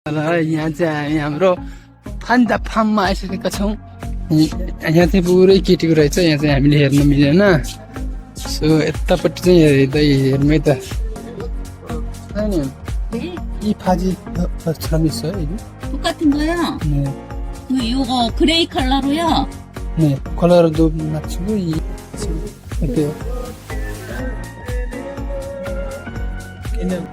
यहाँ चाहिँ हामी हाम्रो फान्दा फार्ममा आइसकेका छौँ। यहाँ चाहिँ पुरै केटीको रहेछ, यहाँ चाहिँ हामीले हेर्न मिलेन। सो यतापट्टि चाहिँ हेर्दै हेर्नु है त। 이 바지 저처럼 있어요, 이게? 똑같은 거요? 네. 요거 그레이 컬러로요? 네, 컬러도 맞추고 이 어때요? 그냥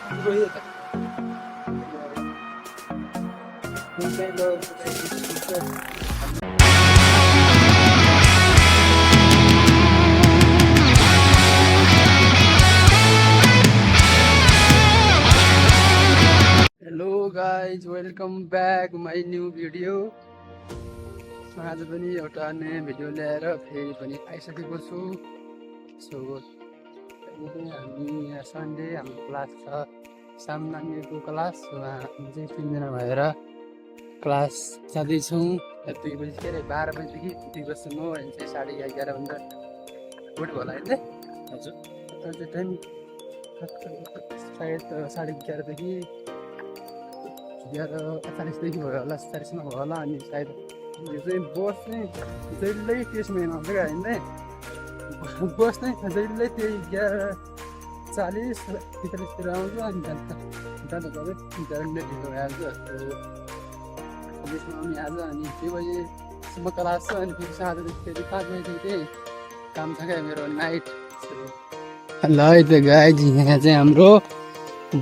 이거 해야 돼. Hello guys, welcome back my new video. आज पनि एउटा नयाँ भिडियो ल्याएर फेरि पनि आइसकेको छु। सो हामी यहाँ सन्डे हाम्रो क्लास छ, साम नानीहरूको क्लास। हामी चाहिँ 3 जना भएर क्लास जाँदैछौँ। 2 बजी के अरे 12 बजीदेखि 2 बजीसम्म। अनि चाहिँ 11:30 भन्दा गुड होला होइन? हजुर, त्यो टाइम सायद 11:30देखि 11:48देखि भयो होला, 47 भयो होला। अनि सायद यो चाहिँ बस चाहिँ जहिल्यै त्यसमा आउँछ क्या होइन? बस चाहिँ जहिल्यै त्यही 11:40 45तिर आउँछ। अनि जाँदा जाँदै इन्टरनेट ढिलो भइहाल्छ। त्यसमा आउने आज अनि 2 बजीसम्म क्लास छ। अनि फेरि साँझदेखि फेरि 5 बजीदेखि चाहिँ काम छ क्या मेरो, नाइट। ल है त गाइज, यहाँ चाहिँ हाम्रो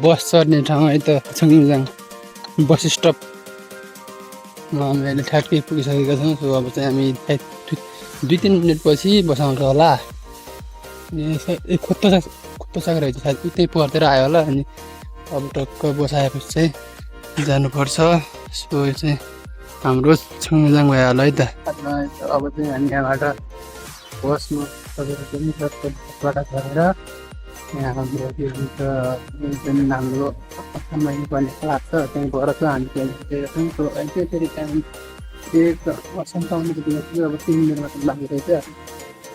बस चढ्ने ठाउँ है त, छङजाङ बस स्टपमा हामी अहिले ठ्याक्कै पुगिसकेका छौँ। सो अब चाहिँ हामी 2-3 मिनटपछि बसाउँछ होला। अनि खोत्तो साग रहेछ, सायद त्यही पर्तिर आयो होला। अनि अब टक्क बसाएपछि चाहिँ जानुपर्छ। सो यो चाहिँ हाम्रो छङजाङ भयो होला है त। अब चाहिँ हामी यहाँबाट बसमा बसबाट चढेर यहाँ हाम्रो के भन्छ हाम्रो मैले पर्ने क्लास छ, त्यहीँ गएर चाहिँ हामी त्यहाँ छौँ। सो अहिले फेरि टाइम 1:57 अब 3 मिनट मात्र बाँकी रहेछ।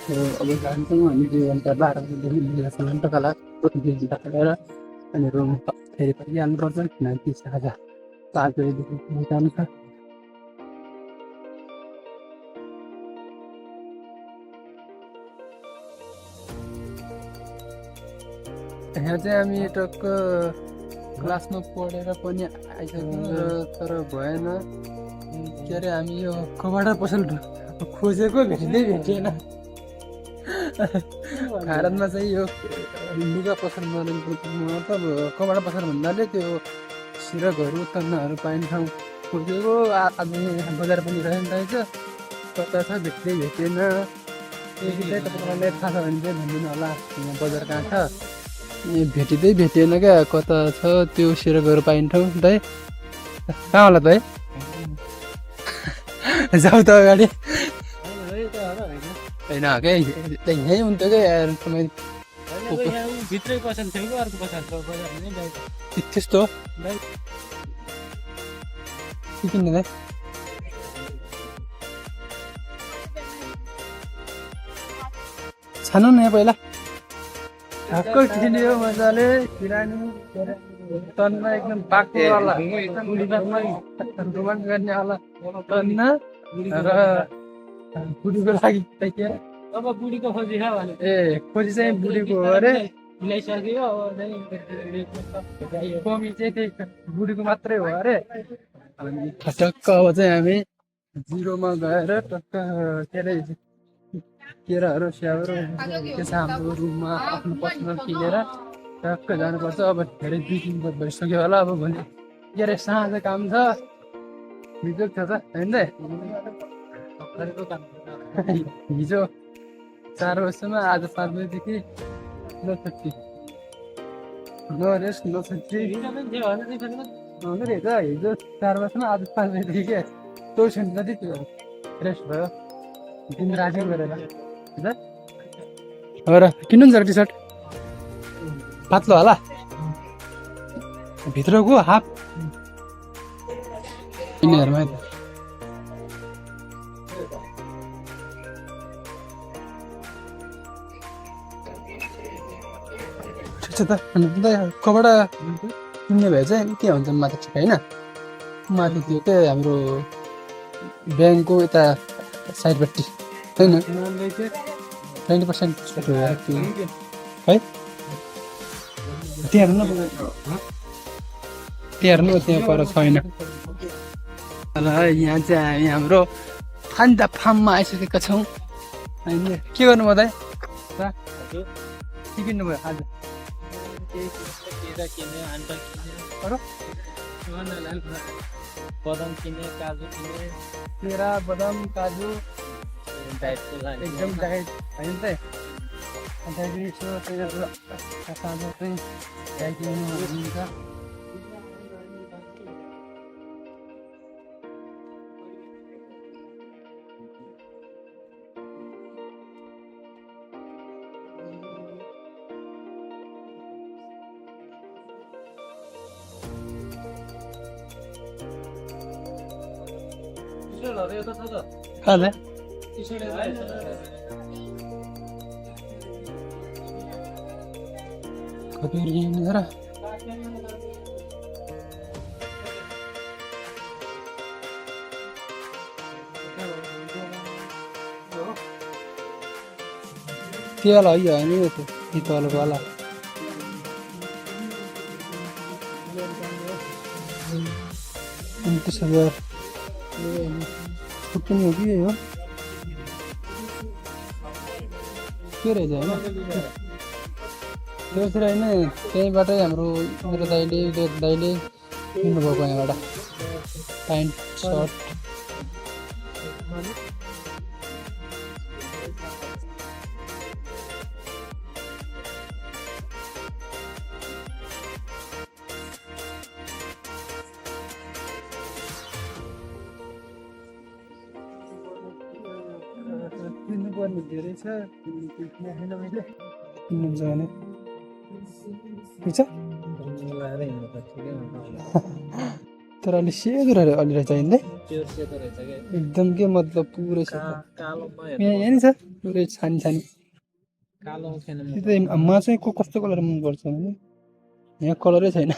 सो अब जान्छौँ हामी 2 घन्टा 12 बजीदेखि 2 घन्टासम्म क्लास 2 घन्टा खेलेर अनि रुम फेरि फर्किहाल्नुपर्छ। किनकि साँझ 5 बजीदेखि जानु छ। यहाँ चाहिँ हामी टक्क क्लासमा पढेर पनि आइसक्यौँ, तर भएन। के अरे हामी यो कबाडा पसल खोजेको भेटिएन। भारतमा चाहिँ यो लुगा पसल मतलब कबाडा पसल भन्नाले त्यो सिरकहरू तन्नाहरू पाइने ठाउँ खोजेको। आज बजार पनि रहेछ, कता छ भेटिएन। यही तपाईँलाई थाहा छ भने चाहिँ भनिदिनु होला, बजार कहाँ छ। भेटिएन क्या, कता छ त्यो सिरकहरू पाइने ठाउँ। दाइ कहाँ होला दाइ? जाऊ त अगाडि। होइन क्या, यहीँ हुन्थ्यो क्या यार। तपाईँ भित्रै पसल थियो कि अर्को पसल त्यस्तो के किन्ने दाइ? छानु न यहाँ पहिला ठक्कै किन्यो मजाले। किरानी तन्न एकदम पाक्नेवाला, रोमान्स गर्नेवाला तन्न र बुढीको लागि अब बुढीको खोजी छ भने खोजी चाहिँ बुढीको हो अरे। मिलाइसक्यो कमी चाहिँ त्यही बुढीको मात्रै हो अरे। अनि टक्क अब चाहिँ हामी 0मा गएर टक्क के अरे केराहरू स्याउहरू के छ हाम्रो रुममा आफ्नो पर्सनल किनेर टक्क जानुपर्छ। अब धेरै 2-3 बजी भइसक्यो होला। अब भोलि के अरे साँझ काम छ, बिजोग छ त होइन? हिजो 4 बजीसम्म, आज 5 बजीदेखि नो छुट्टी, नो रेस्ट नो छुट्टी। हिजो 4 बजीसम्म, आज 5 बजीदेखि के तो जति त्यो रेस्ट भयो, दिन राति गरेर। र किन्नु नि टी सर्ट पातलो होला, भित्रको हाफ यिनीहरूमा छ त अन्त कबाट किन्ने भए चाहिँ के हुन्छ माथि ठिक होइन माथि त्यो के हाम्रो ब्याङ्कको यता साइडपट्टि होइन 90% छुट है त्यहाँ हेर्नु त्यहाँ पर छैन र यहाँ चाहिँ हामी हाम्रो फान्दा फार्ममा आइसकेका छौँ होइन के गर्नुभयो दाइ के किन्नुभयो आज केरा किने अन्डा किने अरू बदाम किने काजु किने केरा बदाम काजु डाइटको लागि एकदम डाइट होइन त त्यहाँदेखि यसो साँझ चाहिँ डाइट लिनुहुन्छ खाँदा कतिहरू लिनु र त्यो वाला है होइन यो त तलको वाला अनि त्यसो भए पनि हो कि यही हो के रहेछ होइन त्यो चाहिँ होइन त्यहीँबाटै हाम्रो मेरो दाइले किन्नुभएको यहाँबाट प्यान्ट सर्ट किन्नुपर्ने धेरै छ किन्न मैले किन्नुहुन्छ भने ठिक छ तर अलि सेतो रहेछ अलि रहेछ होइन एकदम के मतलब पुरै यहाँ नि छ पुरै छानी छानी म चाहिँ कस्तो कलर मनपर्छ भने यहाँ कलरै छैन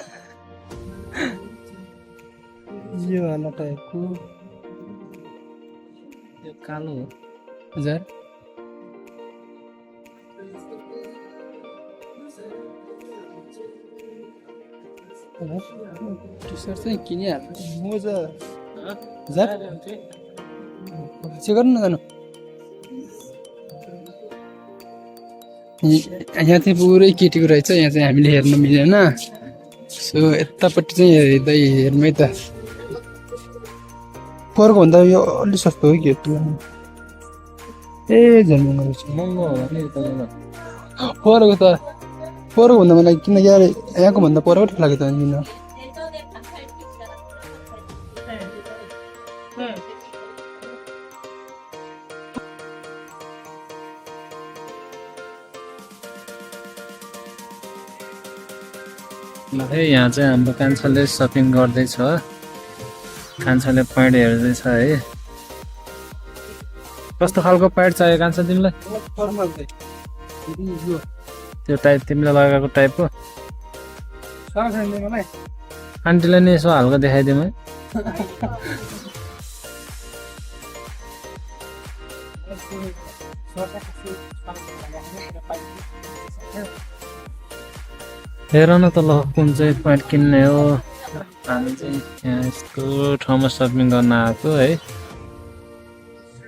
यो वाला टाइपको कालो हजुर टी सर्ट चाहिँ किनिहाल्नु मोजा हजार चाहिँ गर्नु न जानु यहाँ चाहिँ पुरै केटीको रहेछ यहाँ चाहिँ हामीले हेर्नु मिलेन सो यतापट्टि चाहिँ हेर्दै हेर्नु है त पोहोरको भन्दा यो अलि सस्तो हो कि ए झन् महँगो रहेछ महँगो हो भने पोहोरको भन्दा मलाई किन यहाँको भन्दा पोहोरको ठिक लाग्यो त किन यहाँ चाहिँ हाम्रो कान्छाले सपिङ गर्दैछ कान्छाले प्यान्ट हेर्दैछ है कस्तो खालको प्यान्ट चाहियो कान्छा तिमीलाई फर्मल चाहिँ यो त्यो टाइप तिमीले लगाएको टाइपको साह्रो छैन मलाई आन्टीलाई नि यसो हल्का देखाइदिउँ है हेर न त ल कुन चाहिँ प्यान्ट किन्ने हो हामी चाहिँ यहाँ यस्तो ठाउँमा सपिङ गर्न आएको है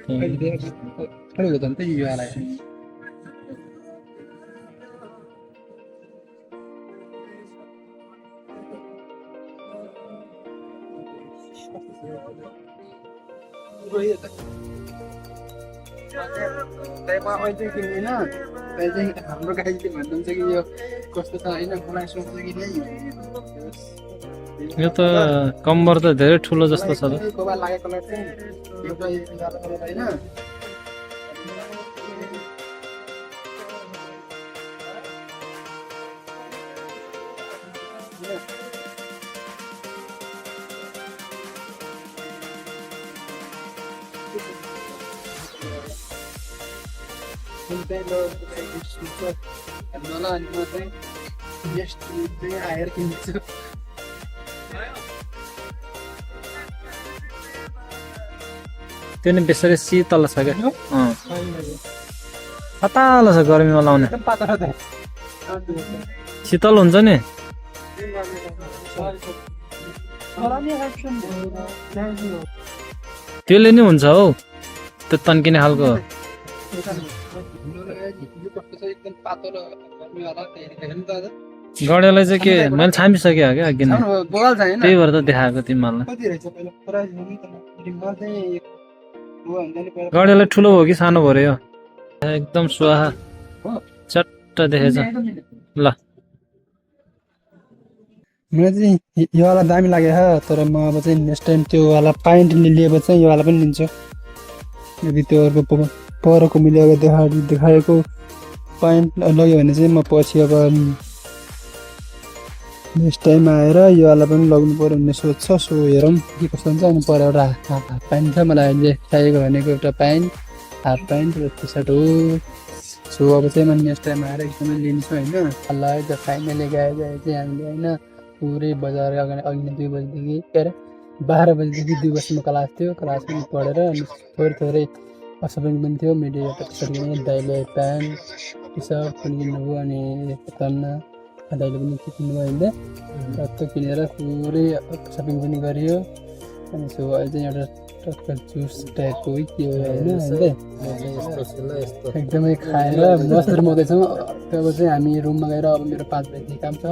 खडेको त यो वाला किन्दैन हाम्रो गाईले भन्नुहुन्छ कि यो कस्तो छ होइन मलाई सोच्छ कि नै यो त कम्बर त धेरै ठुलो जस्तो छ त कोबा लागेको कलर चाहिँ एउटा यता कलर होइन नेक्स्ट विक चाहिँ आएर किन्छु। त्यो नि बेसरी शीतल छ क्या पातलो छ गर्मीमा लाउने एकदम पातलो छ। शीतल हुन्छ नि त्यसले नि हुन्छ हौ त्यो तन्किने खालको यो कस्तो छ एकदम पातलो गर्मीवाला त्यही देख्नु त आज गडेलाई चाहिँ के मैले छामिसकेँ क्या अघि नै बोगाल चाहिँ त्यही भएर त देखाएको तिमीहरूलाई कति रहेछ पहिला प्राइस भन्नु त रिमल चाहिँ हो भन्दा नि पहिला गडेलाई ठुलो हो कि सानो भयो यो एकदम सुहा चट्ट देखेछ ल मलाई चाहिँ यो वाला दामी लाग्यो तर म अब चाहिँ नेक्स्ट टाइम त्यो वाला प्यान्ट लिएपछि चाहिँ यो वाला पनि लिन्छु। यदि त्यो अर्को परको मैले अगाडि देखाएको प्यान्ट लग्यो भने चाहिँ म पछि अब नेक्स्ट टाइम आएर यो वाला पनि लग्नु पऱ्यो भन्ने सोच छ। सो हेरौँ के कस्तो हुन्छ। अनि पर एउटा हाफ प्यान्ट छ मलाई अहिले चाहिएको भनेको एउटा प्यान्ट हाफ प्यान्ट र टी सर्ट हो। सो अब चाहिँ म नेक्स्ट टाइम आएर एकदमै लिन्छु होइन। ल त फाइनली गए चाहिँ हामीले होइन पुरै बजार अघि 2 बजीदेखि के अरे 12 बजीदेखि 2 बजीसम्म क्लास थियो। क्लास पनि पढेर अनि थोरै सपिङ पनि थियो। मैले एउटा टी सर्ट किनेँ, दाइले प्यान्ट टी सर्ट पनि किन्नुभयो अनि तन्ना दाइले पनि किन्नुभयो होइन। टक्क किनेर पुरै सपिङ पनि गरियो। अनि सो अहिले चाहिँ एउटा टक्क जुस टाइपको के हो होइन एकदमै खाएर बसेर मउँदैछौँ। तब चाहिँ हामी रुममा गएर अब मेरो 5 बजीदेखि काम छ।